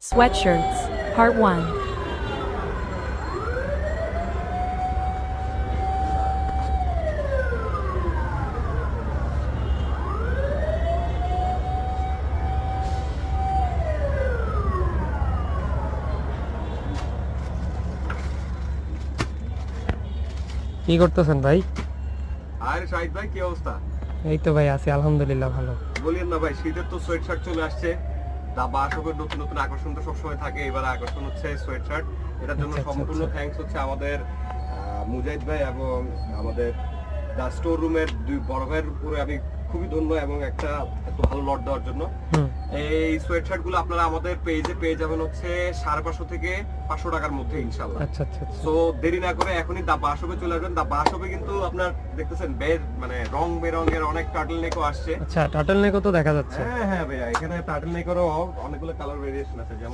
Sweatshirts, Part 1. কি করতেছেন ভাই? আরে শাহিদ ভাই, কি অবস্থা? এই তো ভাই আছি আলহামদুলিল্লাহ ভালো। বলিয়েন না ভাই, শীতের তো সোয়েট শার্ট চলে আসছে। দা বাসবের নতুন নতুন আকর্ষণ তো সবসময় থাকে, এবার আকর্ষণ হচ্ছে সোয়েট শার্ট। এটার জন্য আচ্ছা, সম্পূর্ণ আচ্ছা। থ্যাঙ্কস হচ্ছে আমাদের মুজাহিদ ভাই এবং আমাদের দা স্টোর রুমের দুই বড় ভাইয়ের উপরে আমি খুবই ধন্য এবং একটা এত ভালো লট দেওয়ার জন্য। হুম। এই সোয়েট শার্ট গুলো আপনারা আমাদের পেজে পেয়ে যাবেন হচ্ছে 550 থেকে 500 টাকার মধ্যে ইনশাল্লাহ। আচ্ছা আচ্ছা আচ্ছা। তো দেরি না করে এখনই দা বাসবে চলে আসবেন। দা বাসবে কিন্তু আপনার দেখতেছেন মানে রং বেরঙের অনেক টার্টল নেকও আসছে। আচ্ছা টার্টল নেকও তো দেখা যাচ্ছে। হ্যাঁ হ্যাঁ ভাইয়া, এখানে টার্টল নেকেরও অনেকগুলো কালার ভেরিয়েশন আছে, যেমন